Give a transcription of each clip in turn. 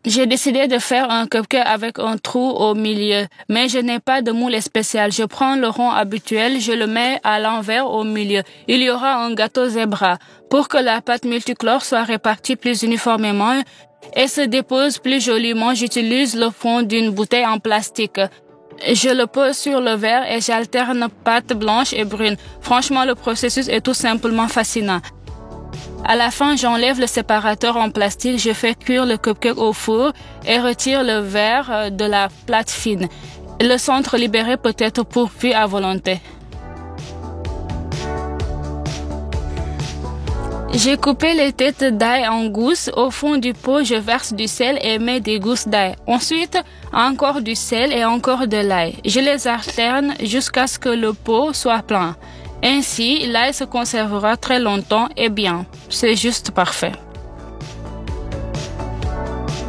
J'ai décidé de faire un cupcake avec un trou au milieu, mais je n'ai pas de moule spécial. Je prends le rond habituel, je le mets à l'envers au milieu. Il y aura un gâteau zébra. Pour que la pâte multicolore soit répartie plus uniformément et se dépose plus joliment, j'utilise le fond d'une bouteille en plastique. Je le pose sur le verre et j'alterne pâte blanche et brune. Franchement, le processus est tout simplement fascinant. À la fin, j'enlève le séparateur en plastique, je fais cuire le cupcake au four et retire le verre de la plate fine. Le centre libéré peut être pourvu à volonté. J'ai coupé les têtes d'ail en gousses. Au fond du pot, je verse du sel et mets des gousses d'ail. Ensuite, encore du sel et encore de l'ail. Je les alterne jusqu'à ce que le pot soit plein. Ainsi, l'ail se conservera très longtemps et bien. C'est juste parfait.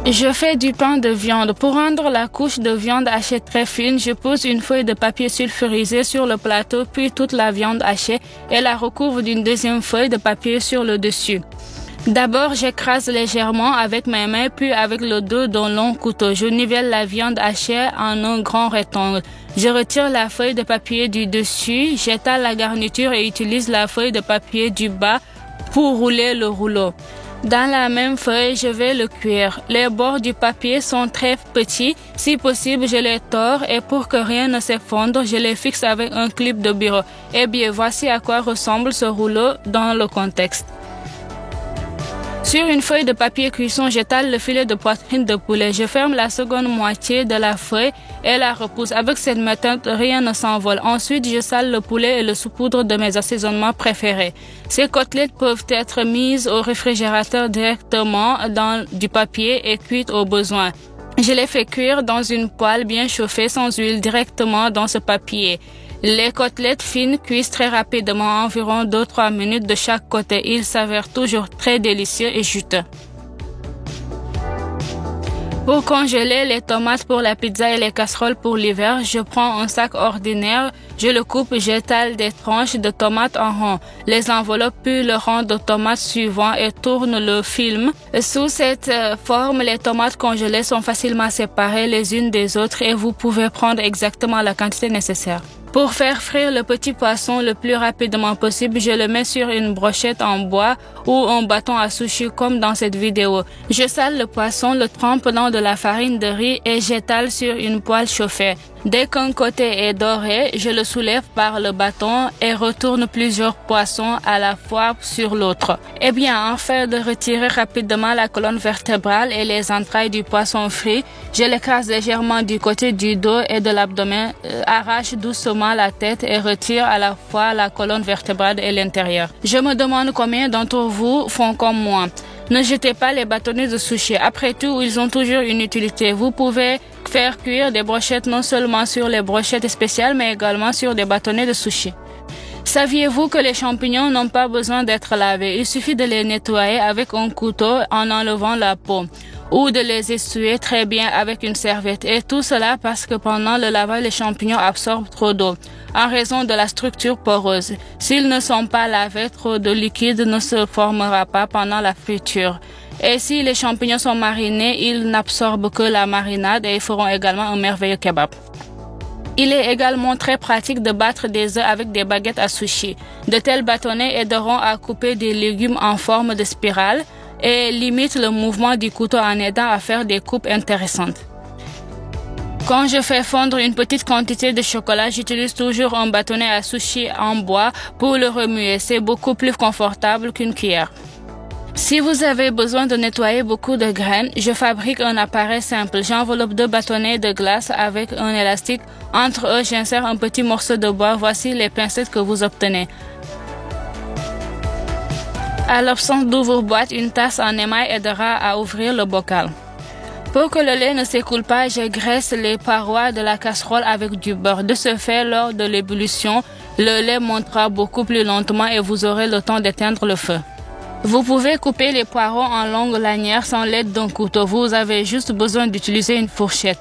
Je fais du pain de viande. Pour rendre la couche de viande hachée très fine, je pose une feuille de papier sulfurisé sur le plateau, puis toute la viande hachée et la recouvre d'une deuxième feuille de papier sur le dessus. D'abord, j'écrase légèrement avec mes mains, puis avec le dos d'un long couteau. Je nivelle la viande hachée en un grand rectangle. Je retire la feuille de papier du dessus, j'étale la garniture et utilise la feuille de papier du bas pour rouler le rouleau. Dans la même feuille, je vais le cuire. Les bords du papier sont très petits. Si possible, je les tords et pour que rien ne s'effondre, je les fixe avec un clip de bureau. Eh bien, voici à quoi ressemble ce rouleau dans le contexte. Sur une feuille de papier cuisson, j'étale le filet de poitrine de poulet. Je ferme la seconde moitié de la feuille et la repousse. Avec cette méthode, rien ne s'envole. Ensuite, je sale le poulet et le saupoudre de mes assaisonnements préférés. Ces côtelettes peuvent être mises au réfrigérateur directement dans du papier et cuites au besoin. Je les fais cuire dans une poêle bien chauffée sans huile directement dans ce papier. Les côtelettes fines cuisent très rapidement, environ 2-3 minutes de chaque côté. Ils s'avèrent toujours très délicieux et juteux. Pour congeler les tomates pour la pizza et les casseroles pour l'hiver, je prends un sac ordinaire, je le coupe, j'étale des tranches de tomates en rond, les enveloppe puis le rang de tomates suivant et tourne le film. Sous cette forme, les tomates congelées sont facilement séparées les unes des autres et vous pouvez prendre exactement la quantité nécessaire. Pour faire frire le petit poisson le plus rapidement possible, je le mets sur une brochette en bois ou un bâton à sushi comme dans cette vidéo. Je sale le poisson, le trempe dans de la farine de riz et j'étale sur une poêle chauffée. Dès qu'un côté est doré, je le soulève par le bâton et retourne plusieurs poissons à la fois sur l'autre. Eh bien, afin de retirer rapidement la colonne vertébrale et les entrailles du poisson frit, je l'écrase légèrement du côté du dos et de l'abdomen, arrache doucement la tête et retire à la fois la colonne vertébrale et l'intérieur. Je me demande combien d'entre vous font comme moi. Ne jetez pas les bâtonnets de sushi. Après tout, ils ont toujours une utilité. Vous pouvez faire cuire des brochettes non seulement sur les brochettes spéciales, mais également sur des bâtonnets de sushi. Saviez-vous que les champignons n'ont pas besoin d'être lavés? Il suffit de les nettoyer avec un couteau en enlevant la peau ou de les essuyer très bien avec une serviette. Et tout cela parce que pendant le lavage, les champignons absorbent trop d'eau en raison de la structure poreuse. S'ils ne sont pas lavés, trop de liquide ne se formera pas pendant la friture. Et si les champignons sont marinés, ils n'absorbent que la marinade et feront également un merveilleux kebab. Il est également très pratique de battre des œufs avec des baguettes à sushi. De tels bâtonnets aideront à couper des légumes en forme de spirale et limitent le mouvement du couteau en aidant à faire des coupes intéressantes. Quand je fais fondre une petite quantité de chocolat, j'utilise toujours un bâtonnet à sushi en bois pour le remuer. C'est beaucoup plus confortable qu'une cuillère. Si vous avez besoin de nettoyer beaucoup de graines, je fabrique un appareil simple. J'enveloppe 2 bâtonnets de glace avec un élastique. Entre eux, j'insère un petit morceau de bois. Voici les pincettes que vous obtenez. À l'absence d'ouvre-boîte, une tasse en émail aidera à ouvrir le bocal. Pour que le lait ne s'écoule pas, je graisse les parois de la casserole avec du beurre. De ce fait, lors de l'ébullition, le lait montera beaucoup plus lentement et vous aurez le temps d'éteindre le feu. Vous pouvez couper les poireaux en longues lanières sans l'aide d'un couteau. Vous avez juste besoin d'utiliser une fourchette.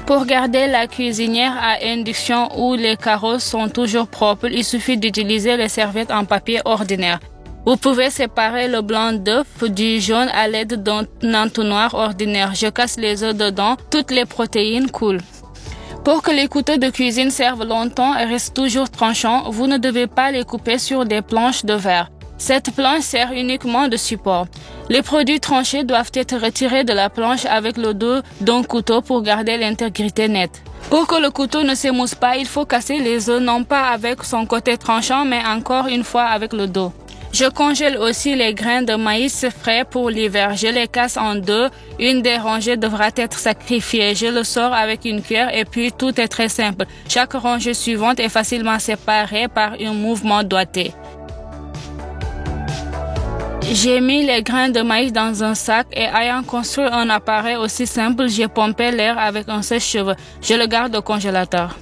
Pour garder la cuisinière à induction où les carreaux sont toujours propres, il suffit d'utiliser les serviettes en papier ordinaire. Vous pouvez séparer le blanc d'œuf du jaune à l'aide d'un entonnoir ordinaire. Je casse les œufs dedans, toutes les protéines coulent. Pour que les couteaux de cuisine servent longtemps et restent toujours tranchants, vous ne devez pas les couper sur des planches de verre. Cette planche sert uniquement de support. Les produits tranchés doivent être retirés de la planche avec le dos d'un couteau pour garder l'intégrité nette. Pour que le couteau ne s'émousse pas, il faut casser les œufs non pas avec son côté tranchant, mais encore une fois avec le dos. Je congèle aussi les grains de maïs frais pour l'hiver. Je les casse en deux. Une des rangées devra être sacrifiée. Je le sors avec une cuillère et puis tout est très simple. Chaque rangée suivante est facilement séparée par un mouvement doigté. J'ai mis les grains de maïs dans un sac et ayant construit un appareil aussi simple, j'ai pompé l'air avec un sèche-cheveux. Je le garde au congélateur.